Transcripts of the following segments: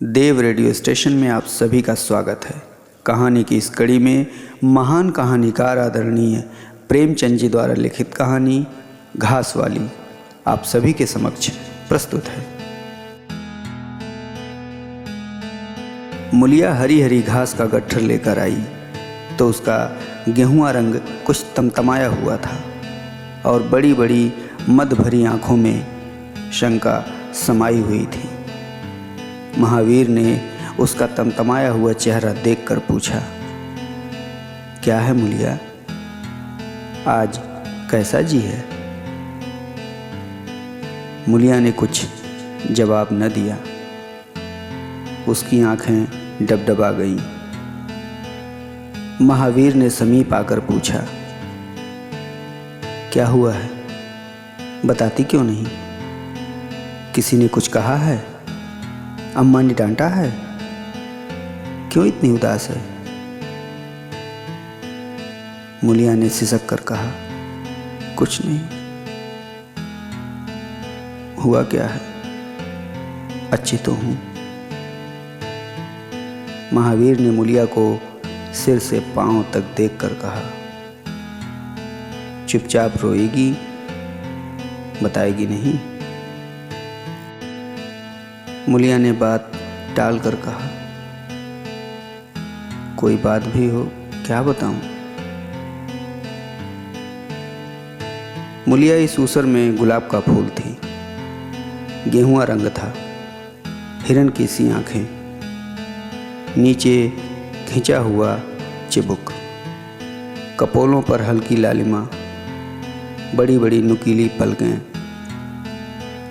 देव radio station में आप सभी का स्वागत है। कहानी की इस कड़ी में महान कहानीकार आदरणीय प्रेमचंद जी द्वारा लिखित कहानी घास वाली आप सभी के समक्ष प्रस्तुत है। मुलिया हरी हरी घास का गट्ठर लेकर आई तो उसका गेहुआ रंग कुछ तमतमाया हुआ था और बड़ी बड़ी मद भरी आँखों में शंका समाई हुई थी। महावीर ने उसका तमतमाया हुआ चेहरा देखकर पूछा, क्या है मुलिया, आज कैसा जी है? मुलिया ने कुछ जवाब न दिया। उसकी आंखें डबडबा गईं। महावीर ने समीप आकर पूछा, क्या हुआ है, बताती क्यों नहीं? किसी ने कुछ कहा है? अम्मा ने डांटा है? क्यों इतनी उदास है? मुलिया ने सिसक कर कहा, कुछ नहीं। हुआ क्या है? अच्छी तो हूं। महावीर ने मुलिया को सिर से पांव तक देखकर कहा, चुपचाप रोएगी, बताएगी नहीं? मुलिया ने बात टालकर कहा, कोई बात भी हो, क्या बताऊं? मुलिया इस ऊसर में गुलाब का फूल थी। गेहुआ रंग था, हिरन की सी आंखें, नीचे खिंचा हुआ चिबुक, कपोलों पर हल्की लालिमा, बड़ी बड़ी नुकीली पलकें,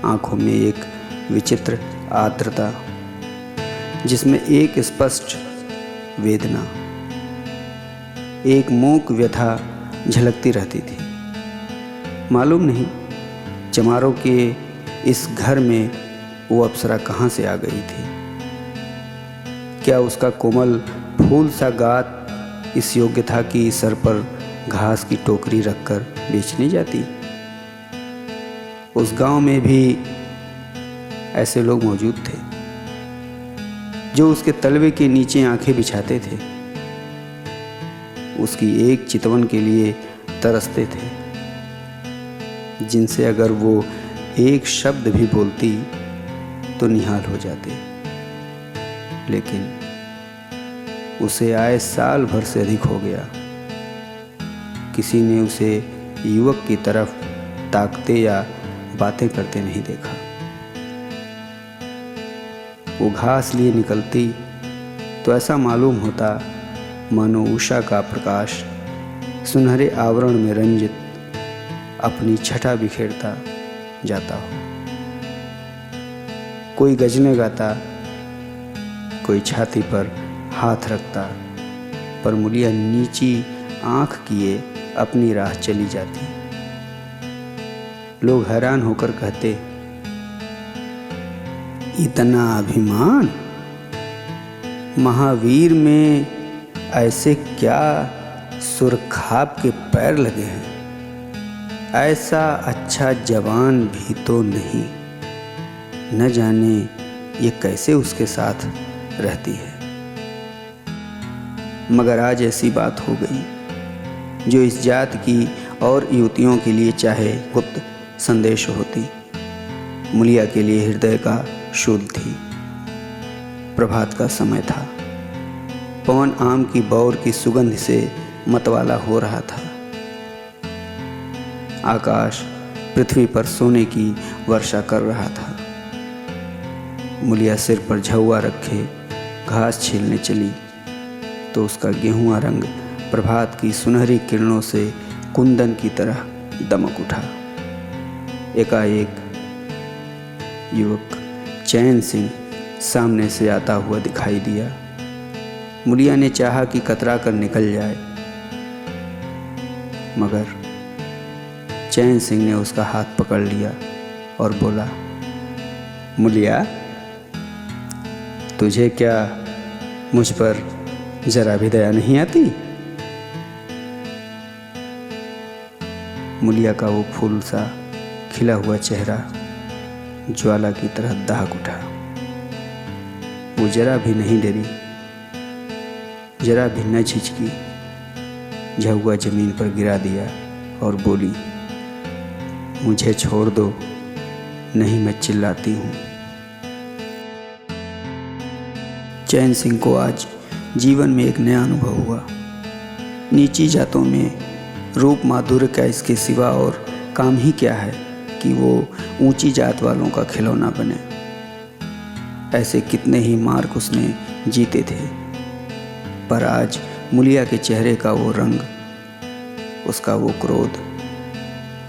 आंखों में एक विचित्र आर्द्रता जिसमें एक स्पष्ट वेदना, एक मूक व्यथा झलकती रहती थी। मालूम नहीं चमारों के इस घर में वो अप्सरा कहाँ से आ गई थी। क्या उसका कोमल फूल सा गात इस योग्य था कि सर पर घास की टोकरी रखकर बेचने जाती? उस गांव में भी ऐसे लोग मौजूद थे जो उसके तलवे के नीचे आंखें बिछाते थे, उसकी एक चितवन के लिए तरसते थे, जिनसे अगर वो एक शब्द भी बोलती तो निहाल हो जाते। लेकिन उसे आए साल भर से अधिक हो गया, किसी ने उसे युवक की तरफ ताकते या बातें करते नहीं देखा। वो घास लिए निकलती तो ऐसा मालूम होता मानो उषा का प्रकाश सुनहरे आवरण में रंजित अपनी छटा बिखेरता जाता हो। कोई गजलें गाता, कोई छाती पर हाथ रखता, पर मुलिया नीची आंख किए अपनी राह चली जाती। लोग हैरान होकर कहते, इतना अभिमान, महावीर में ऐसे क्या सुरखाब के पैर लगे हैं, ऐसा अच्छा जवान भी तो नहीं, न जाने ये कैसे उसके साथ रहती है। मगर आज ऐसी बात हो गई जो इस जात की और युवतियों के लिए चाहे गुप्त संदेश होती, मुलिया के लिए हृदय का शूल थी। प्रभात का समय था, पवन आम की बौर की सुगंध से मतवाला हो रहा था। आकाश पृथ्वी पर सोने की वर्षा कर रहा था। मुलिया सिर पर झौआ रखे घास छीलने चली तो उसका गेहुआ रंग प्रभात की सुनहरी किरणों से कुंदन की तरह दमक उठा। एकाएक युवक चैन सिंह सामने से आता हुआ दिखाई दिया। मुलिया ने चाहा कि कतरा कर निकल जाए, मगर चैन सिंह ने उसका हाथ पकड़ लिया और बोला, मुलिया, तुझे क्या मुझ पर जरा भी दया नहीं आती? मुलिया का वो फूल सा खिला हुआ चेहरा ज्वाला की तरह दहक उठा। वो जरा भी नहीं डरी, जरा भी न झिझकी। झुआ जमीन पर गिरा दिया और बोली, मुझे छोड़ दो, नहीं मैं चिल्लाती हूँ। चैन सिंह को आज जीवन में एक नया अनुभव हुआ। नीची जातों में रूप माधुर्य का इसके सिवा और काम ही क्या है कि वो ऊंची जात वालों का खिलौना बने। ऐसे कितने ही मार्क उसने जीते थे, पर आज मुलिया के चेहरे का वो रंग, उसका वो क्रोध,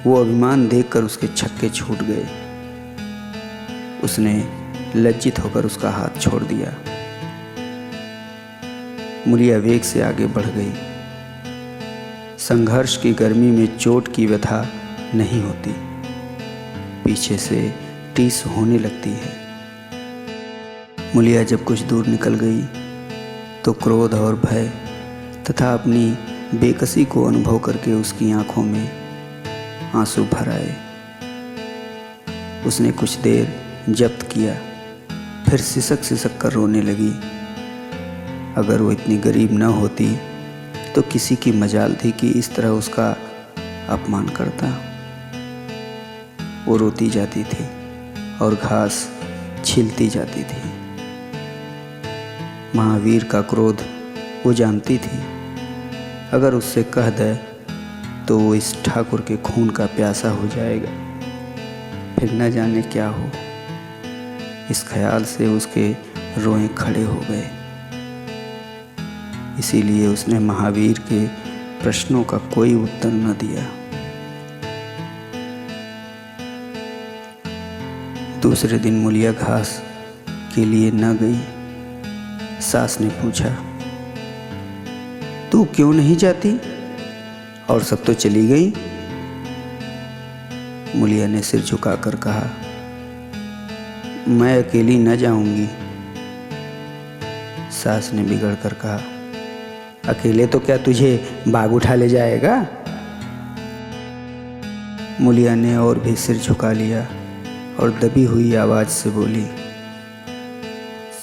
वो अभिमान देखकर उसके छक्के छूट गए। उसने लज्जित होकर उसका हाथ छोड़ दिया। मुलिया वेग से आगे बढ़ गई। संघर्ष की गर्मी में चोट की व्यथा नहीं होती, पीछे से टीस होने लगती है। मुलिया जब कुछ दूर निकल गई तो क्रोध और भय तथा अपनी बेकसी को अनुभव करके उसकी आंखों में आंसू भर आए। उसने कुछ देर जब्त किया, फिर सिसक सिसक कर रोने लगी। अगर वो इतनी गरीब न होती तो किसी की मजाल थी कि इस तरह उसका अपमान करता। वो रोती जाती थी और घास छीलती जाती थी। महावीर का क्रोध वो जानती थी, अगर उससे कह दे तो वो इस ठाकुर के खून का प्यासा हो जाएगा, फिर न जाने क्या हो। इस ख्याल से उसके रोए खड़े हो गए। इसीलिए उसने महावीर के प्रश्नों का कोई उत्तर न दिया। दूसरे दिन मुलिया घास के लिए न गई। सास ने पूछा, तू क्यों नहीं जाती? और सब तो चली गई। मुलिया ने सिर झुकाकर कहा, मैं अकेली न जाऊंगी। सास ने बिगड़ कर कहा, अकेले तो क्या तुझे बाग उठा ले जाएगा? मुलिया ने और भी सिर झुका लिया और दबी हुई आवाज से बोली,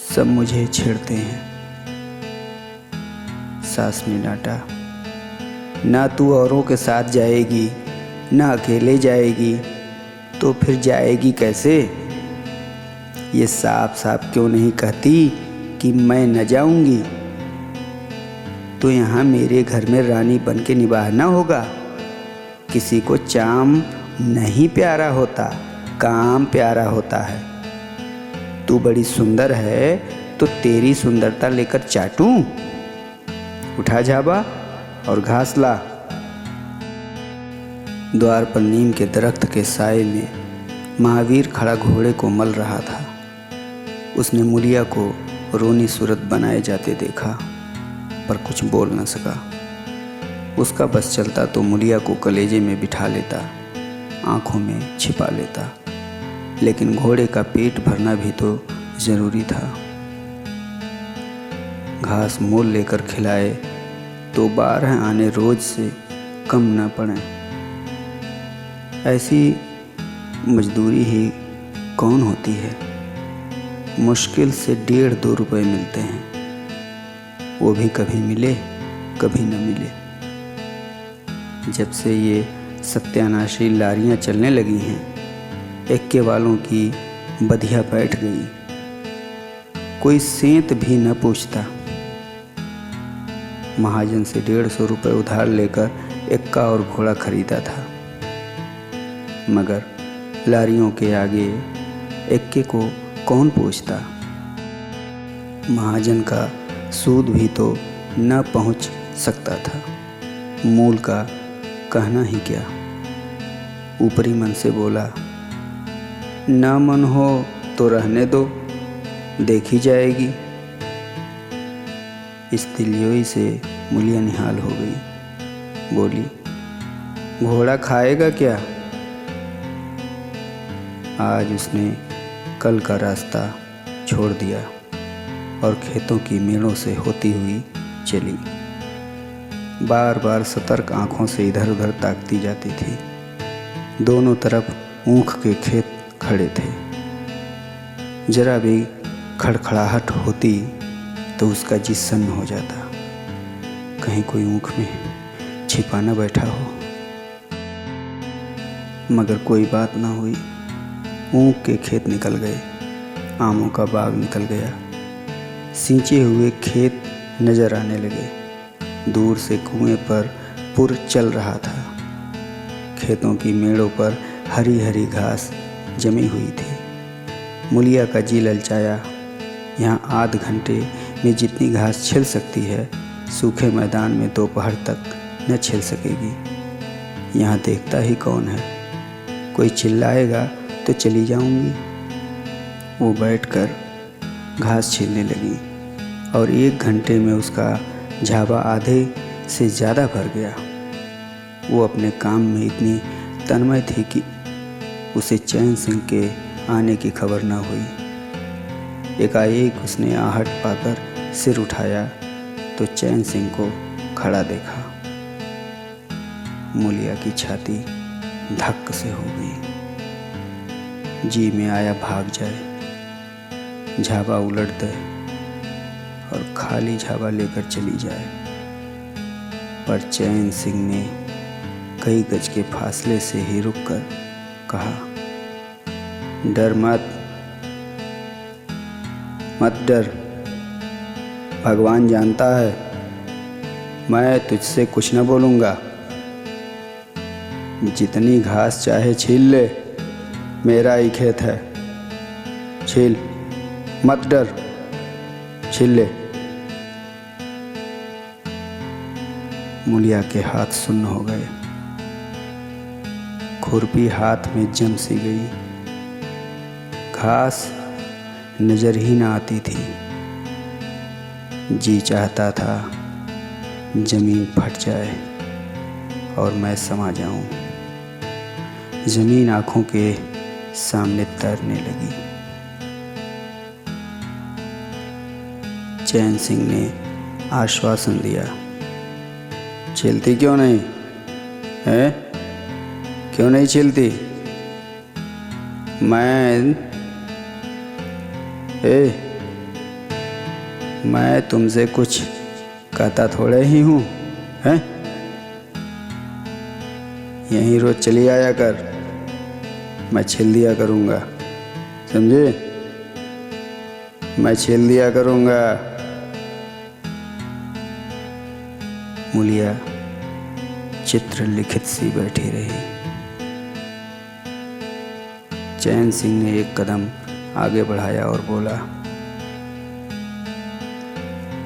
सब मुझे छेड़ते हैं। सास ने डांटा, ना तू औरों के साथ जाएगी, ना अकेले जाएगी, तो फिर जाएगी कैसे? ये साफ साफ क्यों नहीं कहती कि मैं न जाऊंगी? तो यहाँ मेरे घर में रानी बन के निभाना होगा। किसी को चाम नहीं प्यारा होता, काम प्यारा होता है। तू बड़ी सुंदर है तो तेरी सुंदरता लेकर चाटूं? उठा झाबा और घास ला। द्वार पर नीम के दरख्त के साए में महावीर खड़ा घोड़े को मल रहा था। उसने मुलिया को रोनी सूरत बनाए जाते देखा, पर कुछ बोल न सका। उसका बस चलता तो मुलिया को कलेजे में बिठा लेता, आंखों में छिपा लेता, लेकिन घोड़े का पेट भरना भी तो जरूरी था। घास मोल लेकर खिलाए तो 12 आने रोज से कम न पड़े। ऐसी मजदूरी ही कौन होती है? मुश्किल से 1.5-2 रुपए मिलते हैं, वो भी कभी मिले कभी न मिले। जब से ये सत्यानाशी लारियां चलने लगी हैं, एक्के वालों की बधिया बैठ गई। कोई सेंत भी न पूछता। महाजन से 150 रुपये उधार लेकर एक्का और घोड़ा खरीदा था, मगर लारियों के आगे एक्के को कौन पूछता? महाजन का सूद भी तो न पहुंच सकता था, मूल का कहना ही क्या। ऊपरी मन से बोला, न मन हो तो रहने दो, देखी जाएगी। इस दिलियोई से मुलिया निहाल हो गई। बोली, घोड़ा खाएगा क्या? आज उसने कल का रास्ता छोड़ दिया और खेतों की मेड़ों से होती हुई चली। बार बार सतर्क आंखों से इधर उधर ताकती जाती थी। दोनों तरफ ऊख के खेत खड़े थे। जरा भी खड़खड़ाहट होती तो उसका जी सन्न हो जाता, कहीं कोई ऊँख में छिपा न बैठा हो। मगर कोई बात ना हुई। ऊँख के खेत निकल गए, आमों का बाग निकल गया, सींचे हुए खेत नजर आने लगे। दूर से कुएं पर पुर चल रहा था। खेतों की मेड़ों पर हरी हरी घास जमी हुई थी। मूलिया का जी ललचाया। यहाँ आध घंटे में जितनी घास छिल सकती है, सूखे मैदान में दोपहर तक न छिल सकेगी। यहाँ देखता ही कौन है, कोई चिल्लाएगा तो चली जाऊंगी। वो बैठकर घास छीलने लगी और 1 घंटे में उसका झाबा आधे से ज़्यादा भर गया। वो अपने काम में इतनी तन्मय थी कि उसे चैन सिंह के आने की खबर न हुई। एकाएक उसने आहट पाकर सिर उठाया तो चैन सिंह को खड़ा देखा। मूलिया की छाती धक्क से हो गई। जी में आया भाग जाए, झाबा उलट दे और खाली झाबा लेकर चली जाए। पर चैन सिंह ने कई गज के फासले से ही रुककर कहा, डर मत डर, भगवान जानता है मैं तुझसे कुछ न बोलूँगा। जितनी घास चाहे छील ले, मेरा ही खेत है। छील, मत डर, छील ले। मूलिया के हाथ सुन्न हो गए। खुरपी हाथ में जम सी गई। घास नजर ही न आती थी। जी चाहता था जमीन फट जाए और मैं समा जाऊं। जमीन आंखों के सामने तैरने लगी। चैन सिंह ने आश्वासन दिया, छिलती क्यों नहीं है? क्यों नहीं छिलती? मैं तुमसे कुछ कहता थोड़े ही हूँ, हैं? यहीं रोज चली आया कर, मैं छिल दिया करूँगा, समझे? मैं छिल दिया करूँगा। मूलिया चित्र लिखित सी बैठी रही। चैन सिंह ने एक कदम आगे बढ़ाया और बोला,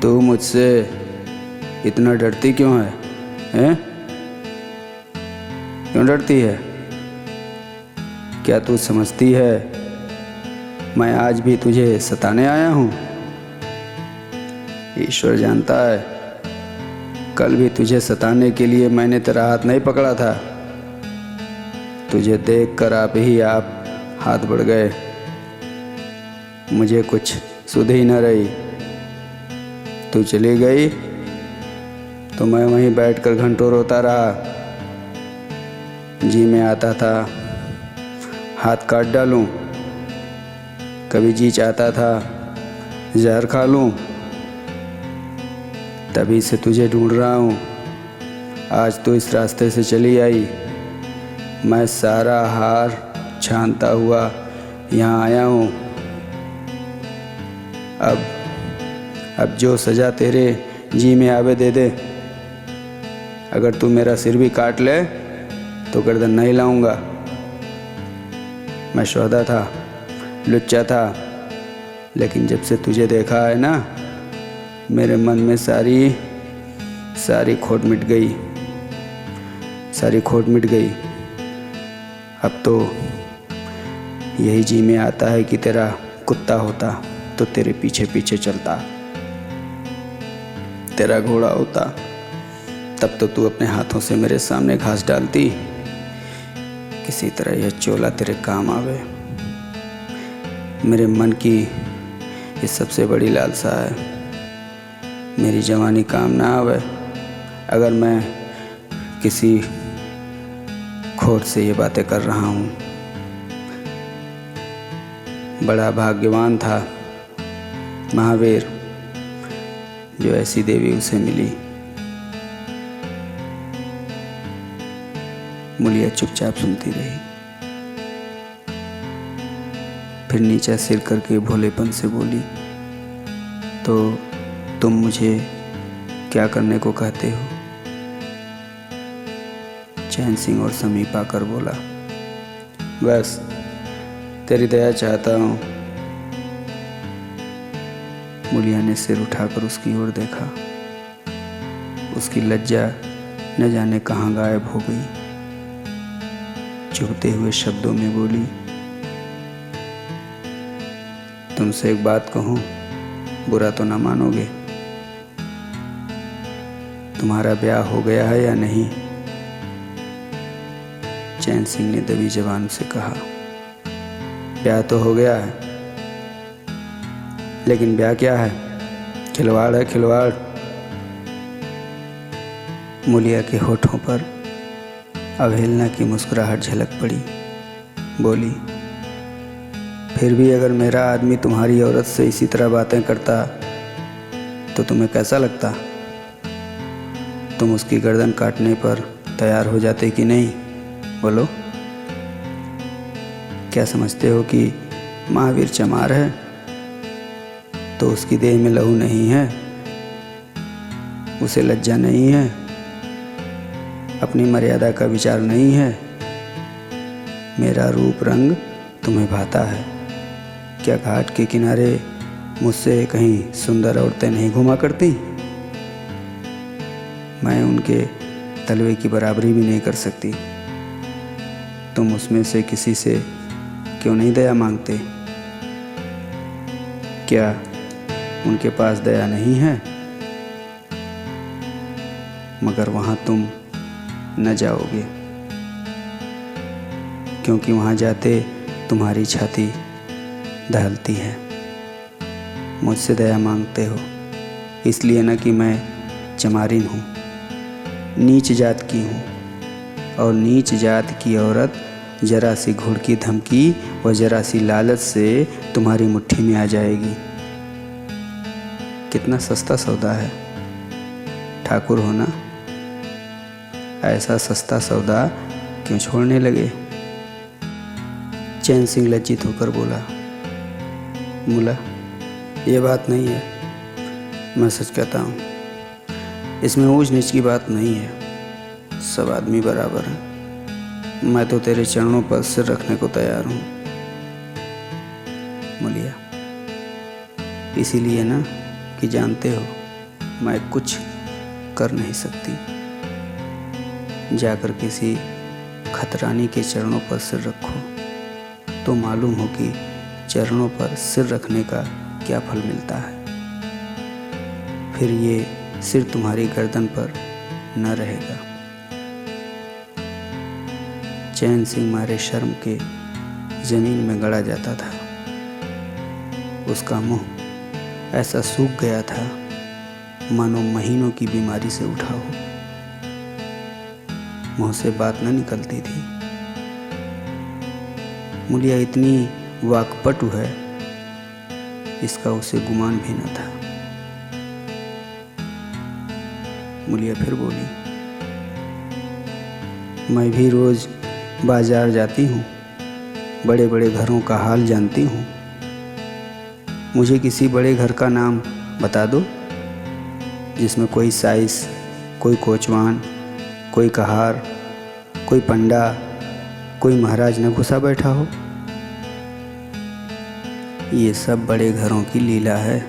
तू मुझसे इतना डरती क्यों है? हैं? क्यों डरती है? क्या तू समझती है मैं आज भी तुझे सताने आया हूँ? ईश्वर जानता है, कल भी तुझे सताने के लिए मैंने तेरा हाथ नहीं पकड़ा था। तुझे देखकर आप हाथ बढ़ गए। मुझे कुछ सुध ही न रही। तू चली गई तो मैं वहीं बैठकर घंटों रोता रहा। जी में आता था हाथ काट डालूं, कभी जी चाहता था जहर खा लूं। तभी से तुझे ढूंढ रहा हूँ। आज तो इस रास्ते से चली आई। मैं सारा हार छानता हुआ यहाँ आया हूँ। अब जो सज़ा तेरे जी में आवे दे दे। अगर तू मेरा सिर भी काट ले तो गर्दन नहीं लाऊंगा। मैं शोहदा था, लुच्चा था, लेकिन जब से तुझे देखा है ना, मेरे मन में सारी खोट मिट गई। सारी खोट मिट गई। अब तो यही जी में आता है कि तेरा कुत्ता होता तो तेरे पीछे पीछे चलता। तेरा घोड़ा होता तब तो तू अपने हाथों से मेरे सामने घास डालती। किसी तरह यह चोला तेरे काम आवे। मेरे मन की ये सबसे बड़ी लालसा है। मेरी जवानी काम ना आवे अगर मैं किसी खोट से ये बातें कर रहा हूँ। बड़ा भाग्यवान था महावीर जो ऐसी देवी उसे मिली। मूलिया चुपचाप सुनती रही, फिर नीचा सिर करके भोलेपन से बोली, तो तुम मुझे क्या करने को कहते हो? चैन सिंह और समीप आकर बोला, बस तेरी दया चाहता हूँ। मूलिया ने सिर उठाकर उसकी ओर देखा। उसकी लज्जा न जाने कहाँ गायब हो गई। चुभते हुए शब्दों में बोली, तुमसे एक बात कहूँ, बुरा तो ना मानोगे? तुम्हारा ब्याह हो गया है या नहीं? चैन सिंह ने दबी जबान से कहा, ब्याह तो हो गया है, लेकिन ब्याह क्या है? खिलवाड़ है, खिलवाड़। मूलिया के होठों पर अवहेलना की मुस्कुराहट झलक पड़ी। बोली, फिर भी अगर मेरा आदमी तुम्हारी औरत से इसी तरह बातें करता तो तुम्हें कैसा लगता? तुम उसकी गर्दन काटने पर तैयार हो जाते कि नहीं? बोलो, क्या समझते हो कि महावीर चमार है तो उसकी देह में लहू नहीं है? उसे लज्जा नहीं है? अपनी मर्यादा का विचार नहीं है? मेरा रूप रंग तुम्हें भाता है? क्या घाट के किनारे मुझसे कहीं सुंदर औरतें नहीं घुमा करती? मैं उनके तलवे की बराबरी भी नहीं कर सकती। तुम उसमें से किसी से क्यों नहीं दया मांगते? क्या उनके पास दया नहीं है? मगर वहाँ तुम न जाओगे, क्योंकि वहाँ जाते तुम्हारी छाती दहलती है। मुझसे दया मांगते हो इसलिए न कि मैं चमारिन हूँ, नीच जात की हूँ, और नीच जात की औरत जरा सी घुड़की धमकी व जरा सी लालच से तुम्हारी मुट्ठी में आ जाएगी। कितना सस्ता सौदा है, ठाकुर हो ना? ऐसा सस्ता सौदा क्यों छोड़ने लगे? चैन सिंह लज्जित होकर बोला, मुला ये बात नहीं है, मैं सच कहता हूँ, इसमें ऊंच नीच की बात नहीं है, सब आदमी बराबर हैं। मैं तो तेरे चरणों पर सिर रखने को तैयार हूँ। मुलिया, इसीलिए ना कि जानते हो मैं कुछ कर नहीं सकती। जाकर किसी खतरानी के चरणों पर सिर रखो तो मालूम हो कि चरणों पर सिर रखने का क्या फल मिलता है। फिर ये सिर तुम्हारी गर्दन पर न रहेगा। चैन सिंह मारे शर्म के जमीन में गड़ा जाता था। उसका मुंह ऐसा सूख गया था मानो महीनों की बीमारी से उठा हो। मुंह से बात न निकलती थी। मूलिया इतनी वाकपटु है इसका उसे गुमान भी न था। मूलिया फिर बोली, मैं भी रोज बाजार जाती हूँ, बड़े बड़े घरों का हाल जानती हूँ। मुझे किसी बड़े घर का नाम बता दो जिसमें कोई साइस, कोई कोचवान, कोई कहार, कोई पंडा, कोई महाराज न घुसा बैठा हो। ये सब बड़े घरों की लीला है,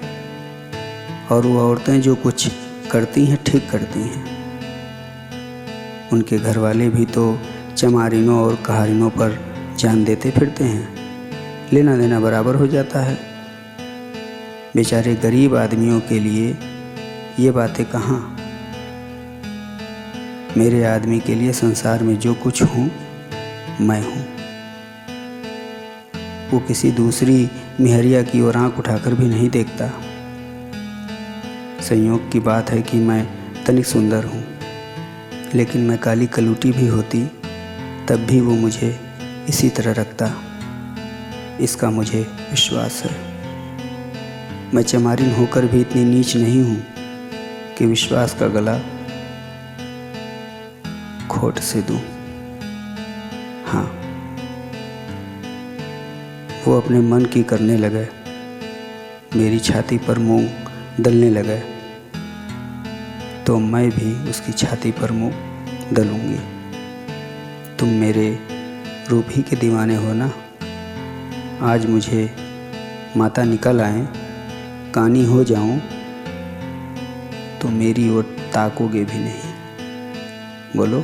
और वो औरतें जो कुछ करती हैं ठीक करती हैं। उनके घर वाले भी तो चमारिनों और कहारिनों पर जान देते फिरते हैं, लेना देना बराबर हो जाता है। बेचारे गरीब आदमियों के लिए ये बातें कहाँ। मेरे आदमी के लिए संसार में जो कुछ हूँ मैं हूँ। वो किसी दूसरी मिहरिया की ओर आँख उठाकर भी नहीं देखता। संयोग की बात है कि मैं तनिक सुंदर हूँ, लेकिन मैं काली कलूटी भी होती तब भी वो मुझे इसी तरह रखता। इसका मुझे विश्वास है। मैं चमारिन होकर भी इतनी नीच नहीं हूँ कि विश्वास का गला खोट से दूं। हाँ, वो अपने मन की करने लगे, मेरी छाती पर मूंग दलने लगे, तो मैं भी उसकी छाती पर मूंग दलूंगी। तुम मेरे रूप ही के दीवाने हो ना। आज मुझे माता निकल आए, कानी हो जाऊं, तो मेरी ओर ताकोगे भी नहीं। बोलो,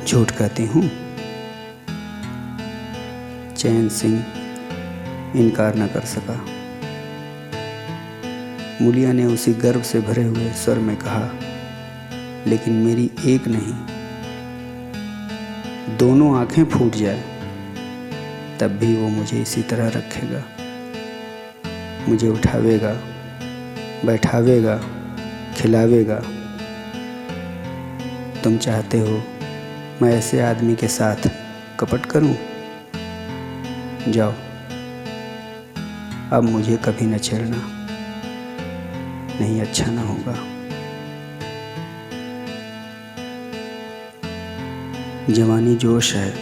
झूठ कहती हूँ? चैन सिंह इनकार न कर सका। मूलिया ने उसी गर्व से भरे हुए स्वर में कहा, लेकिन मेरी एक नहीं, दोनों आंखें फूट जाए तब भी वो मुझे इसी तरह रखेगा। मुझे उठावेगा, बैठावेगा, खिलावेगा। तुम चाहते हो मैं ऐसे आदमी के साथ कपट करूं? जाओ, अब मुझे कभी न छेड़ना, नहीं अच्छा ना होगा। जवानी जोश है,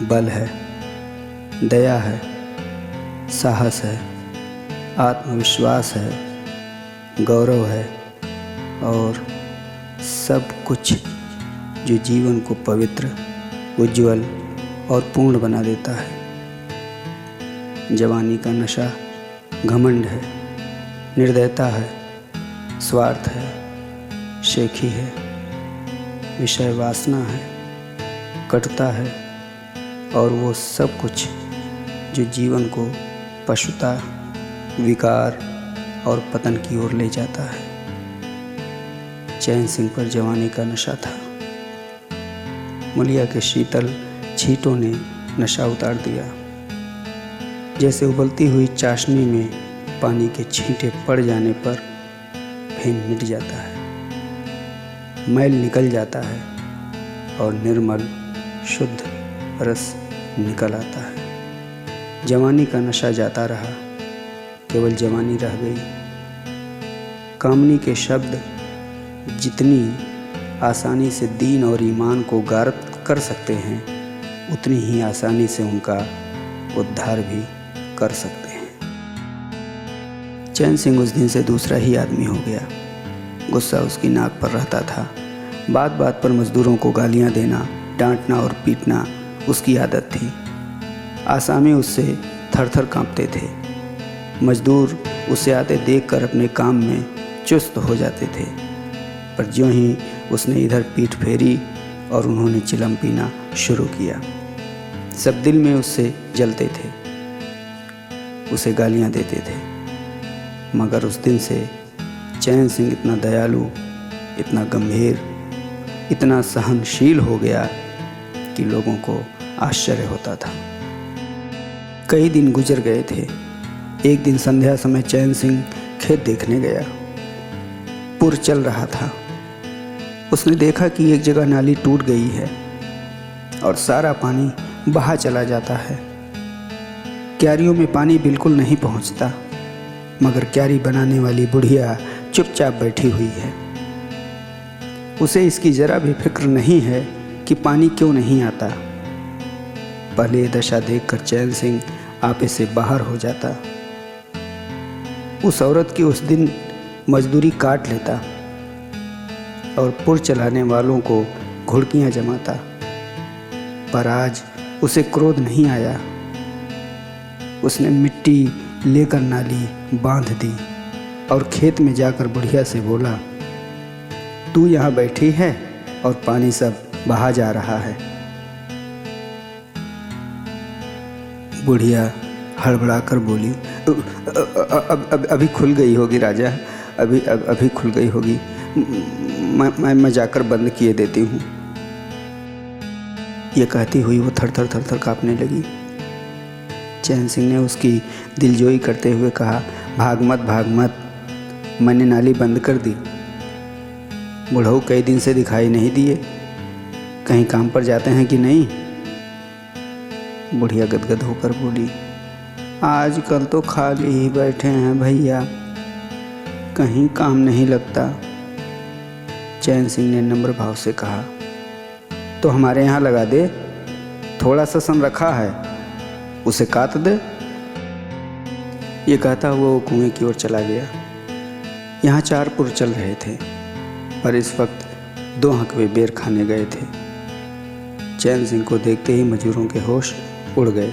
बल है, दया है, साहस है, आत्मविश्वास है, गौरव है और सब कुछ जो जीवन को पवित्र, उज्जवल और पूर्ण बना देता है। जवानी का नशा घमंड है, निर्दयता है, स्वार्थ है, शेखी है, विषय वासना है, कटुता है और वो सब कुछ जो जीवन को पशुता, विकार और पतन की ओर ले जाता है। चैन सिंह पर जवानी का नशा था। मूलिया के शीतल छींटों ने नशा उतार दिया। जैसे उबलती हुई चाशनी में पानी के छींटे पड़ जाने पर फेन मिट जाता है, मैल निकल जाता है और निर्मल शुद्ध रस निकल आता है। जवानी का नशा जाता रहा, केवल जवानी रह गई। कामनी के शब्द जितनी आसानी से दीन और ईमान को गारत कर सकते हैं, उतनी ही आसानी से उनका उद्धार भी कर सकते हैं। चैन सिंह उस दिन से दूसरा ही आदमी हो गया। गुस्सा उसकी नाक पर रहता था। बात बात पर मजदूरों को गालियां देना, डांटना और पीटना उसकी आदत थी। आसामी उससे थर थर कांपते थे। मजदूर उसे आते देखकर अपने काम में चुस्त हो जाते थे, पर ज्यों ही उसने इधर पीठ फेरी और उन्होंने चिलम पीना शुरू किया, सब दिल में उससे जलते थे, उसे गालियां देते थे। मगर उस दिन से चैन सिंह इतना दयालु, इतना गंभीर, इतना सहनशील हो गया कि लोगों को आश्चर्य होता था। कई दिन गुजर गए थे। एक दिन संध्या समय चैन सिंह खेत देखने गया। पुर चल रहा था। उसने देखा कि एक जगह नाली टूट गई है और सारा पानी बहा चला जाता है। क्यारियों में पानी बिल्कुल नहीं पहुंचता, मगर क्यारी बनाने वाली बुढ़िया चुपचाप बैठी हुई है। उसे इसकी जरा भी फिक्र नहीं है कि पानी क्यों नहीं आता। पहले दशा देखकर चैन सिंह आपे से बाहर हो जाता। उस औरत की उस दिन मजदूरी काट लेता और पुर चलाने वालों को घुड़कियां जमाता, पर आज उसे क्रोध नहीं आया। उसने मिट्टी लेकर नाली बांध दी और खेत में जाकर बुढ़िया से बोला, तू यहाँ बैठी है और पानी सब बहा जा रहा है। बुढ़िया हड़बड़ाकर बोली, अभी खुल गई होगी राजा, अभी खुल गई होगी, मैं जाकर बंद किए देती हूँ। ये कहती हुई वो थर थर काँपने लगी। चैन सिंह ने उसकी दिलजोई करते हुए कहा, भाग मत, मैंने नाली बंद कर दी। बुढ़ऊ कई दिन से दिखाई नहीं दिए, कहीं काम पर जाते हैं कि नहीं? बुढ़िया गदगद होकर बोली, आजकल तो खाली ही बैठे हैं भैया, कहीं काम नहीं लगता। चैन सिंह ने नम्र भाव से कहा। तो हमारे यहाँ लगा दे, थोड़ा सा सन रखा है, उसे काट दे। ये कहता हुआ वो कुएं की ओर चला गया। यहाँ 4 पुर चल रहे थे, पर इस वक्त 2 हकवे बेर खाने गए थे। चैन सिंह को देखते ही मजूरों के होश उड़ गए।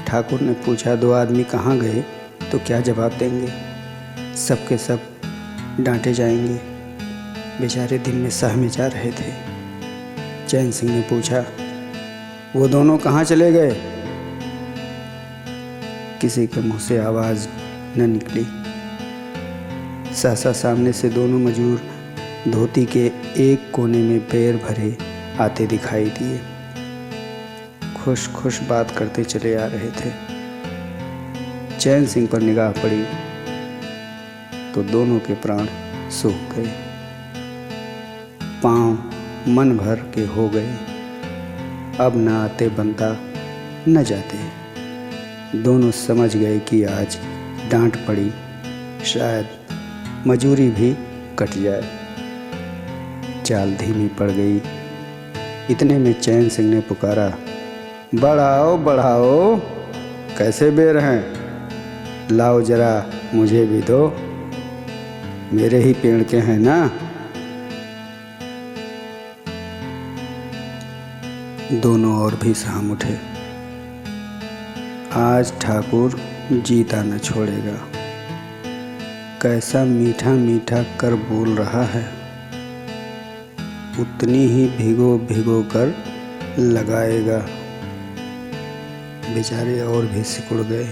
ठाकुर ने पूछा, 2 आदमी कहाँ गए? तो क्या जवाब देंगे? सब के सब डांटे जाएंगे। बेचारे दिन में सहमे जा रहे थे। चैन सिंह ने पूछा, वो दोनों कहाँ चले गए? किसी के मुंह से आवाज़ न निकली। सहसा सामने से दोनों मजूर धोती के एक कोने में बेर भरे आते दिखाई दिए। खुश खुश बात करते चले आ रहे थे। चैन सिंह पर निगाह पड़ी तो दोनों के प्राण सूख गए, पांव मन भर के हो गए। अब न आते बनता न जाते। दोनों समझ गए कि आज डांट पड़ी, शायद मजूरी भी कट जाए। चाल धीमी पड़ गई। इतने में चैन सिंह ने पुकारा, बढ़ाओ बढ़ाओ, कैसे बेर हैं? लाओ जरा मुझे भी दो, मेरे ही पेड़ के हैं ना। दोनों और भी साम उठे। आज ठाकुर जीता न छोड़ेगा। कैसा मीठा मीठा कर बोल रहा है, उतनी ही भिगो भिगो कर लगाएगा। बेचारे और भी सिकुड़ गए।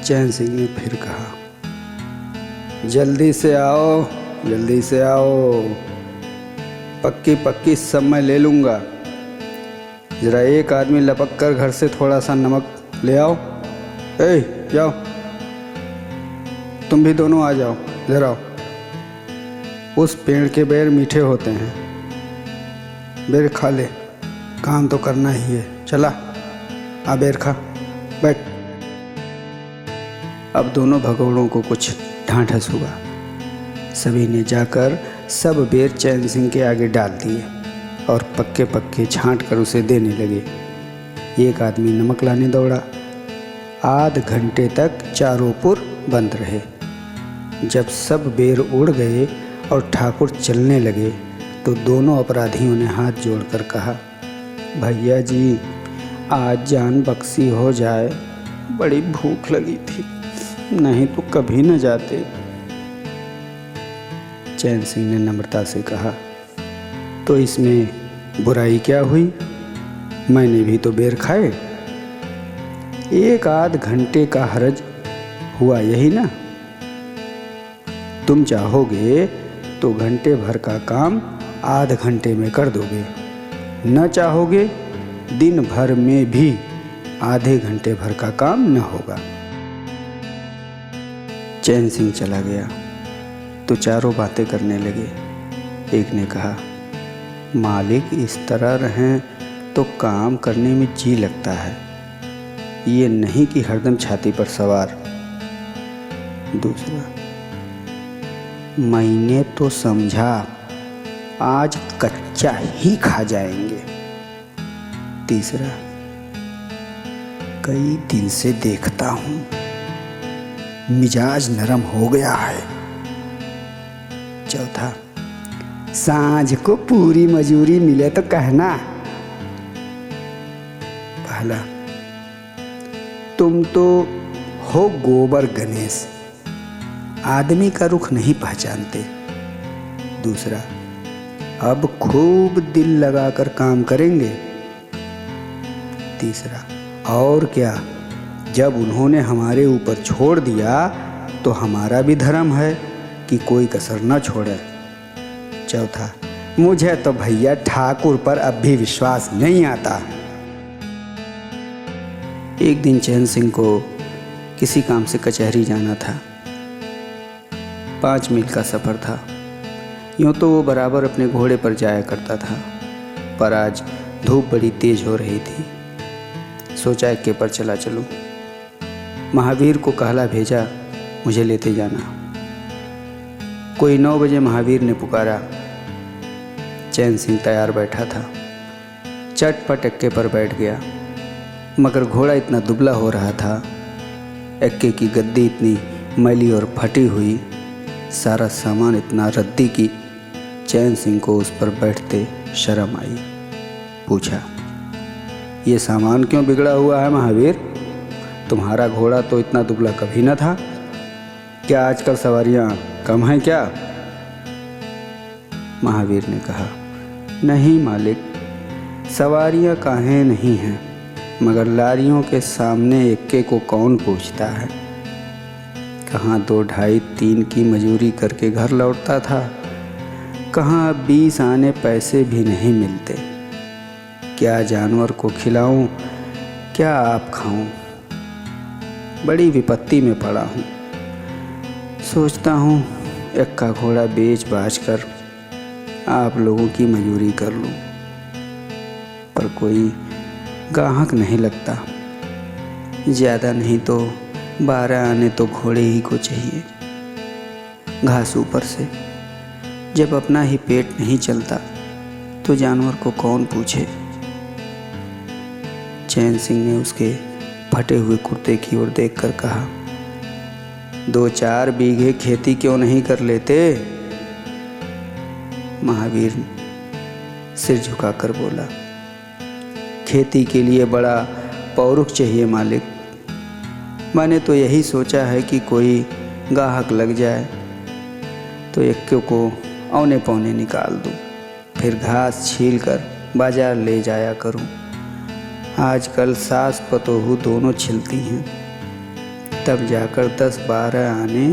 चैन सिंह ने फिर कहा, जल्दी से आओ, जल्दी से आओ, पक्की पक्की सब मैं ले लूँगा। ज़रा एक आदमी लपक कर घर से थोड़ा सा नमक ले आओ। ए जाओ, तुम भी दोनों आ जाओ, ज़रा। उस पेड़ के बेर मीठे होते हैं, बेर खा ले, काम तो करना ही है। चला आ बेर खा, बैठ। अब दोनों भगोड़ों को कुछ ढांढस हुआ। सभी ने जाकर सब बेर चैन सिंह के आगे डाल दिए और पक्के पक्के छांट कर उसे देने लगे। एक आदमी नमक लाने दौड़ा। आध घंटे तक चारों पुर बंद रहे। जब सब बेर उड़ गए और ठाकुर चलने लगे तो दोनों अपराधियों ने हाथ जोड़कर कहा, भैया जी, आज जान बख्शी हो जाए, बड़ी भूख लगी थी, नहीं तो कभी न जाते। चैन सिंह ने नम्रता से कहा, तो इसमें बुराई क्या हुई? मैंने भी तो बेर खाए। 1 आध घंटे का हरज हुआ, यही ना? तुम चाहोगे तो घंटे भर का काम आध घंटे में कर दोगे, न चाहोगे दिन भर में भी आधे घंटे भर का काम न होगा। चैन सिंह चला गया तो चारों बातें करने लगे। एक ने कहा, मालिक इस तरह रहें तो काम करने में जी लगता है, ये नहीं कि हरदम छाती पर सवार। दूसरा, मैंने तो समझा आज कच्चा ही खा जाएंगे। तीसरा, कई दिन से देखता हूँ मिजाज नरम हो गया है। चौथा, सांझ को पूरी मजूरी मिले तो कहना। पहला, तुम तो हो गोबर गणेश, आदमी का रुख नहीं पहचानते। दूसरा, अब खूब दिल लगाकर काम करेंगे। तीसरा, और क्या, जब उन्होंने हमारे ऊपर छोड़ दिया तो हमारा भी धर्म है कि कोई कसर न छोड़े। चौथा, मुझे तो भैया ठाकुर पर अब भी विश्वास नहीं आता। एक दिन चैन सिंह को किसी काम से कचहरी जाना था। 5 मील का सफ़र था। यूँ तो वो बराबर अपने घोड़े पर जाया करता था, पर आज धूप बड़ी तेज हो रही थी। सोचा इक्के पर चला चलूं। महावीर को कहला भेजा मुझे लेते जाना। कोई 9 बजे महावीर ने पुकारा। चैन सिंह तैयार बैठा था। चटपट एक्के पर बैठ गया, मगर घोड़ा इतना दुबला हो रहा था, एक्के की गद्दी इतनी मैली और फटी हुई, सारा सामान इतना रद्दी कि चैन सिंह को उस पर बैठते शर्म आई। पूछा, ये सामान क्यों बिगड़ा हुआ है महावीर? तुम्हारा घोड़ा तो इतना दुबला कभी न था। क्या आजकल सवारियां कम हैं क्या? महावीर ने कहा, नहीं मालिक, सवारियां काहे नहीं हैं, मगर लारियों के सामने एक्के को कौन पूछता है। कहाँ 2, 2.5, 3 की मजूरी करके घर लौटता था, कहाँ 20 आने पैसे भी नहीं मिलते। क्या जानवर को खिलाऊं, क्या आप खाऊं। बड़ी विपत्ति में पड़ा हूँ। सोचता हूँ एक्का घोड़ा बेच बाच कर आप लोगों की मजूरी कर लूं, पर कोई गाहक नहीं लगता। ज़्यादा नहीं तो 12 आने तो घोड़े ही को चाहिए। घास ऊपर से, जब अपना ही पेट नहीं चलता तो जानवर को कौन पूछे। चैन सिंह ने उसके फटे हुए कुर्ते की ओर देखकर कहा, 2-4 बीघे खेती क्यों नहीं कर लेते? महावीर सिर झुकाकर बोला, खेती के लिए बड़ा पौरुख चाहिए मालिक। मैंने तो यही सोचा है कि कोई गाहक लग जाए तो एक्के को औने पौने निकाल दूं, फिर घास छील कर बाजार ले जाया करूं। आजकल सास पतोहू दोनों छिलती हैं, तब जाकर 10-12 आने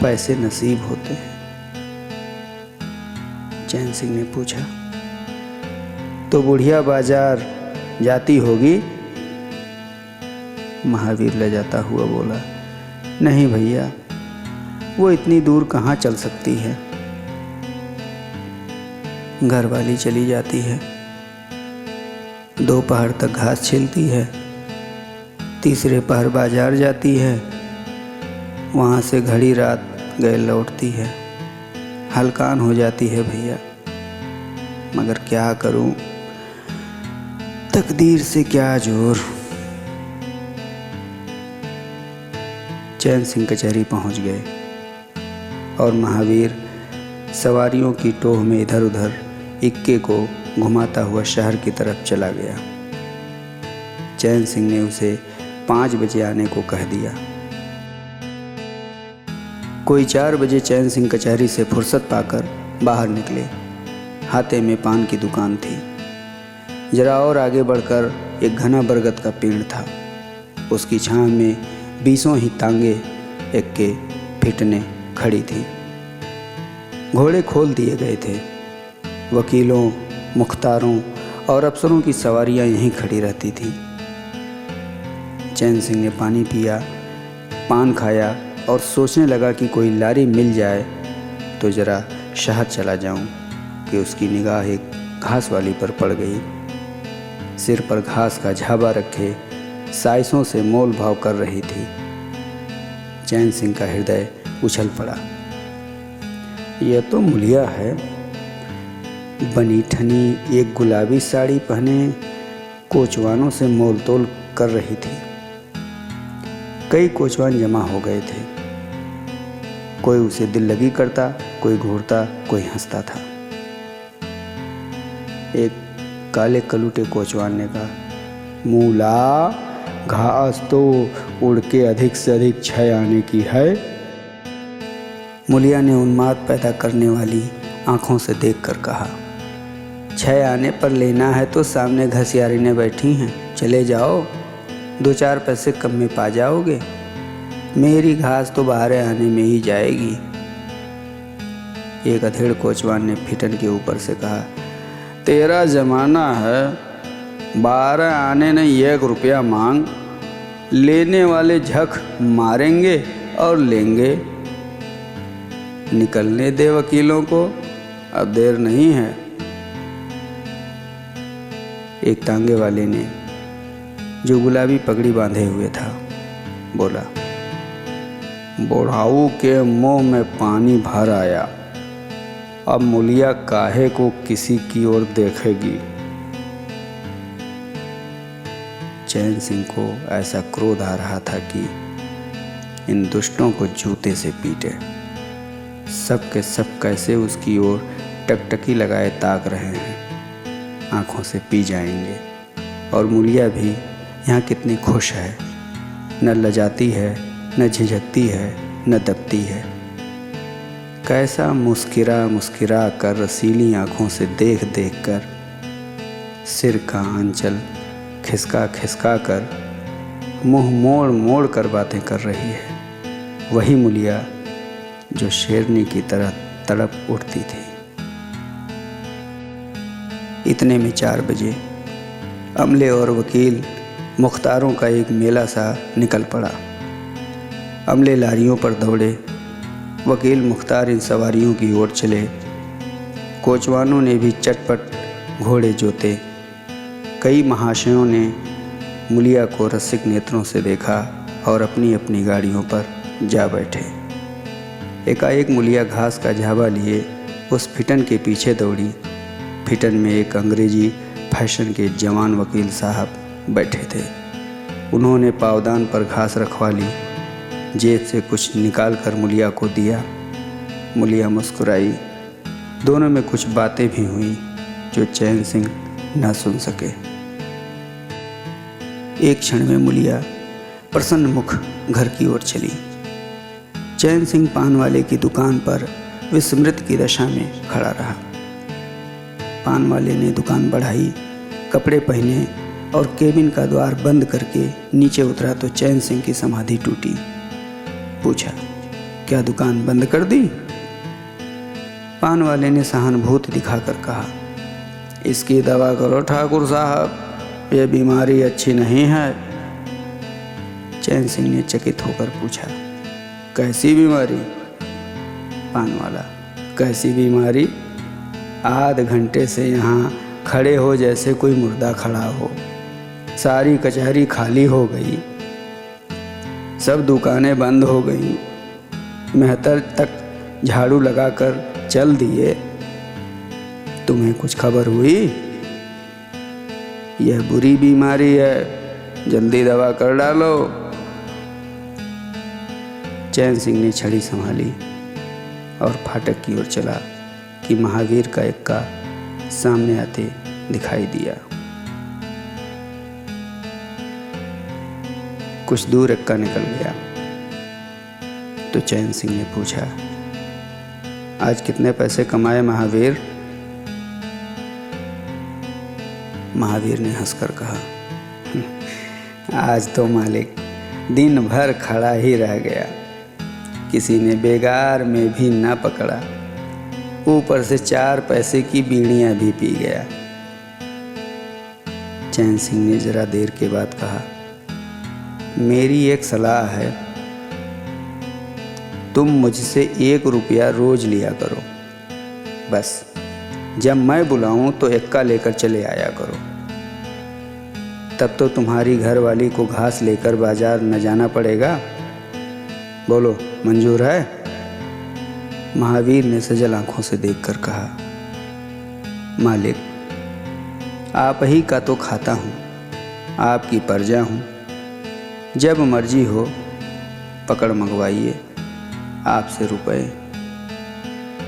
पैसे नसीब होते हैं। चैन सिंह ने पूछा, तो बुढ़िया बाजार जाती होगी? महावीर ले जाता हुआ बोला, नहीं भैया, वो इतनी दूर कहाँ चल सकती है। घर वाली चली जाती है, दोपहर तक घास छीलती है, तीसरे पहर बाजार जाती है, वहाँ से घड़ी रात गए लौटती है। हलकान हो जाती है भैया, मगर क्या करूं, तकदीर से क्या जोर। चैन सिंह कचहरी पहुंच गए और महावीर सवारियों की टोह में इधर उधर इक्के को घुमाता हुआ शहर की तरफ चला गया। चैन सिंह ने उसे 5 बजे आने को कह दिया। कोई 4 बजे चैन सिंह कचहरी से फुर्सत पाकर बाहर निकले। हाथे में पान की दुकान थी। जरा और आगे बढ़कर एक घना बरगद का पेड़ था। उसकी छांव में 20 ही तांगे एक्के फिटने खड़ी थी। घोड़े खोल दिए गए थे। वकीलों, मुख्तारों और अफसरों की सवारियां यहीं खड़ी रहती थीं। चैन सिंह ने पानी पिया, पान खाया और सोचने लगा कि कोई लारी मिल जाए तो ज़रा शहर चला जाऊं कि उसकी निगाह एक घास वाली पर पड़ गई। सिर पर घास का झाबा रखे साइसों से मोल भाव कर रही थी। चैन सिंह का हृदय उछल पड़ा। यह तो मुलिया है, बनी ठनी एक गुलाबी साड़ी पहने कोचवानों से मोल तोल कर रही थी। कई कोचवान जमा हो गए थे। कोई उसे दिल लगी करता, कोई घूरता, कोई हंसता था। एक काले कलूटे कोचवान ने कहा, मूला, घास तो उड़ के अधिक से अधिक 6 आने की है। मुलिया ने उन्माद पैदा करने वाली आंखों से देखकर कहा, 6 आने पर लेना है तो सामने घसियारी ने बैठी हैं, चले जाओ, 2-4 पैसे कम में पा जाओगे। मेरी घास तो 12 आने में ही जाएगी। एक अधेड़ कोचवान ने फिटन के ऊपर से कहा, तेरा जमाना है, 12 आने नहीं 1 रुपया मांग, लेने वाले झक मारेंगे और लेंगे। निकलने दे वकीलों को, अब देर नहीं है। एक तांगे वाले ने जो गुलाबी पगड़ी बांधे हुए था, बोला, बुढ़ाऊ के मुंह में पानी भर आया, अब मूलिया काहे को किसी की ओर देखेगी। चैन सिंह को ऐसा क्रोध आ रहा था कि इन दुष्टों को जूते से पीटे। सब के सब कैसे उसकी ओर टकटकी लगाए ताक रहे हैं, आंखों से पी जाएंगे। और मूलिया भी यहाँ कितनी खुश है, न लजाती है, न झिझकती है, न दबती है। कैसा मुस्किरा मुस्किरा कर रसीली आंखों से देख देख कर, सिर का आंचल खिसका खिसका कर, मुंह मोड़ मोड़ कर बातें कर रही है। वही मूलिया जो शेरनी की तरह तड़प उठती थी। इतने में 4 बजे अमले और वकील मुख्तारों का एक मेला सा निकल पड़ा। अमले लारियों पर दौड़े, वकील मुख्तार इन सवारियों की ओर चले। कोचवानों ने भी चटपट घोड़े जोते। कई महाशयों ने मूलिया को रसिक नेत्रों से देखा और अपनी अपनी गाड़ियों पर जा बैठे। एकाएक मूलिया घास का झाबा लिए उस फिटन के पीछे दौड़ी। फिटन में एक अंग्रेजी फैशन के जवान वकील साहब बैठे थे। उन्होंने पावदान पर घास रखवा ली, जेब से कुछ निकाल कर मूलिया को दिया। मूलिया मुस्कुराई। दोनों में कुछ बातें भी हुई जो चैन सिंह न सुन सके। एक क्षण में मूलिया प्रसन्न मुख घर की ओर चली। चैन सिंह पान वाले की दुकान पर विस्मृत की दशा में खड़ा रहा। पान वाले ने दुकान बढ़ाई, कपड़े पहने और केबिन का द्वार बंद करके नीचे उतरा तो चैन सिंह की समाधि टूटी। पूछा, क्या दुकान बंद कर दी? पान वाले ने सहानुभूति दिखाकर कहा, इसकी दवा करो ठाकुर साहब, ये बीमारी अच्छी नहीं है। चैन सिंह ने चकित होकर पूछा, कैसी बीमारी? पान वाला, कैसी बीमारी? आध घंटे से यहाँ खड़े हो जैसे कोई मुर्दा खड़ा हो। सारी कचहरी खाली हो गई, सब दुकानें बंद हो गई, मेहतर तक झाड़ू लगाकर चल दिए। तुम्हें कुछ खबर हुई? यह बुरी बीमारी है, जल्दी दवा कर डालो। चैन सिंह ने छड़ी संभाली और फाटक की ओर चला कि महावीर का इक्का सामने आते दिखाई दिया। कुछ दूर इक्का निकल गया तो चैन सिंह ने पूछा, आज कितने पैसे कमाए महावीर? महावीर ने हंसकर कहा, आज तो मालिक दिन भर खड़ा ही रह गया, किसी ने बेगार में भी ना पकड़ा, ऊपर से 4 पैसे की बीड़ियां भी पी गया। चैन सिंह ने जरा देर के बाद कहा, मेरी एक सलाह है, तुम मुझसे 1 रुपया रोज लिया करो, बस जब मैं बुलाऊं तो इक्का लेकर चले आया करो। तब तो तुम्हारी घरवाली को घास लेकर बाजार न जाना पड़ेगा। बोलो, मंजूर है? महावीर ने सजल आंखों से देखकर कहा, मालिक आप ही का तो खाता हूँ, आपकी प्रजा हूँ, जब मर्जी हो पकड़ मंगवाइए, आपसे रुपए।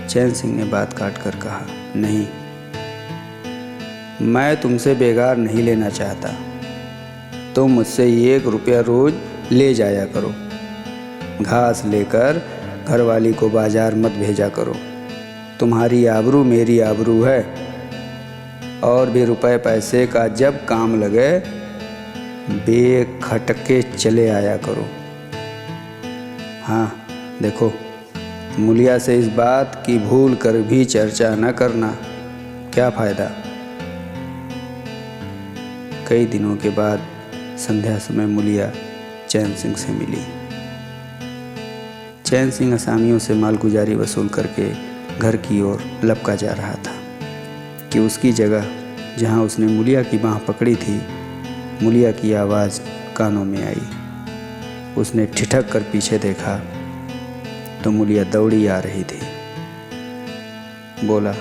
चैन सिंह ने बात काट कर कहा, नहीं, मैं तुमसे बेगार नहीं लेना चाहता, तुम मुझसे 1 रुपया रोज ले जाया करो, घास लेकर घरवाली को बाजार मत भेजा करो, तुम्हारी आबरू मेरी आबरू है। और भी रुपए पैसे का जब काम लगे बेखटके चले आया करो। हाँ देखो, मूलिया से इस बात की भूल कर भी चर्चा न करना, क्या फ़ायदा। कई दिनों के बाद संध्या समय मूलिया चैन सिंह से मिली। चैन सिंह असामियों से मालगुजारी वसूल करके घर की ओर लपका जा रहा था कि उसकी जगह जहाँ उसने मूलिया की बाँह पकड़ी थी मूलिया की आवाज़ कानों में आई। उसने ठिठक कर पीछे देखा तो मूलिया दौड़ी आ रही थी। बोला,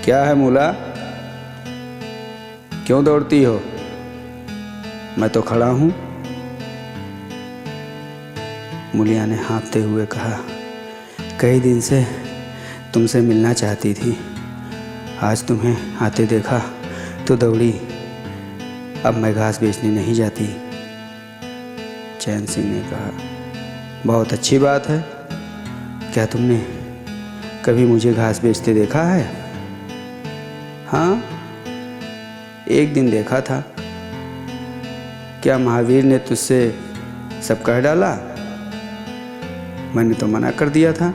क्या है मूला, क्यों दौड़ती हो? मैं तो खड़ा हूँ। मूलिया ने हाँफते हुए कहा, कई दिन से तुमसे मिलना चाहती थी, आज तुम्हें आते देखा तो दौड़ी। अब मैं घास बेचने नहीं जाती। चैन सिंह ने कहा, बहुत अच्छी बात है। क्या तुमने कभी मुझे घास बेचते देखा है? हाँ, एक दिन देखा था। क्या महावीर ने तुझसे सब कह डाला? मैंने तो मना कर दिया था।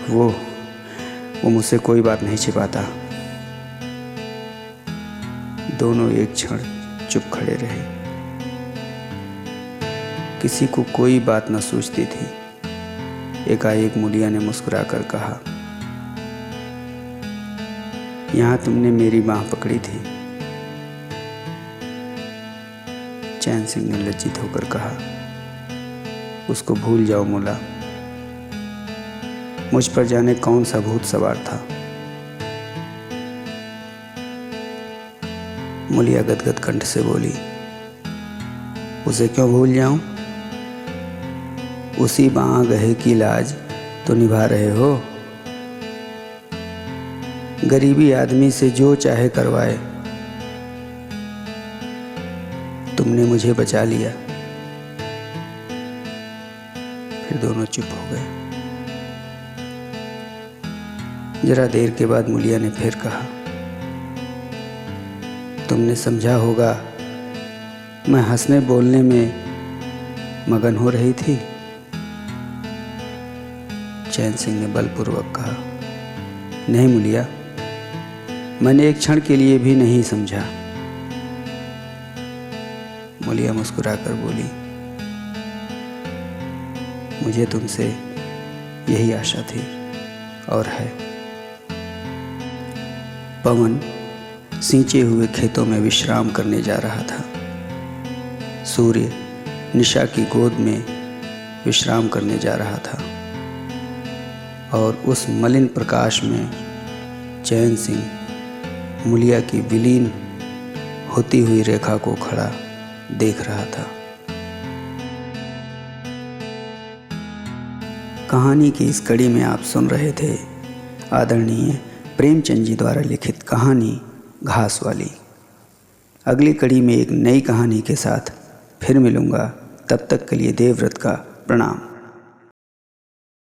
वो मुझसे कोई बात नहीं छिपाता। दोनों एक क्षण चुप खड़े रहे। किसी को कोई बात न सूझती थी। एकाएक मूलिया ने मुस्कुराकर कहा, यहाँ तुमने मेरी बाँह पकड़ी थी। चैन सिंह ने लज्जित होकर कहा, उसको भूल जाओ मूला। मुझ पर जाने कौन सा भूत सवार था। मूलिया गदगद कंठ से बोली, उसे क्यों भूल जाऊं? उसी बाँ गहे की लाज तो निभा रहे हो। गरीबी आदमी से जो चाहे करवाए, तुमने मुझे बचा लिया। फिर दोनों चुप हो गए। जरा देर के बाद मूलिया ने फिर कहा, तुमने समझा होगा मैं हंसने बोलने में मगन हो रही थी। चैन सिंह ने बलपूर्वक कहा, नहीं मूलिया, मैंने एक क्षण के लिए भी नहीं समझा। मूलिया मुस्कुराकर बोली, मुझे तुमसे यही आशा थी और है। पवन सींचे हुए खेतों में विश्राम करने जा रहा था। सूर्य निशा की गोद में विश्राम करने जा रहा था और उस मलिन प्रकाश में चैन सिंह मूलिया की विलीन होती हुई रेखा को खड़ा देख रहा था। कहानी की इस कड़ी में आप सुन रहे थे आदरणीय प्रेमचंद जी द्वारा लिखित कहानी घास वाली। अगली कड़ी में एक नई कहानी के साथ फिर मिलूंगा। तब तक के लिए देवव्रत का प्रणाम।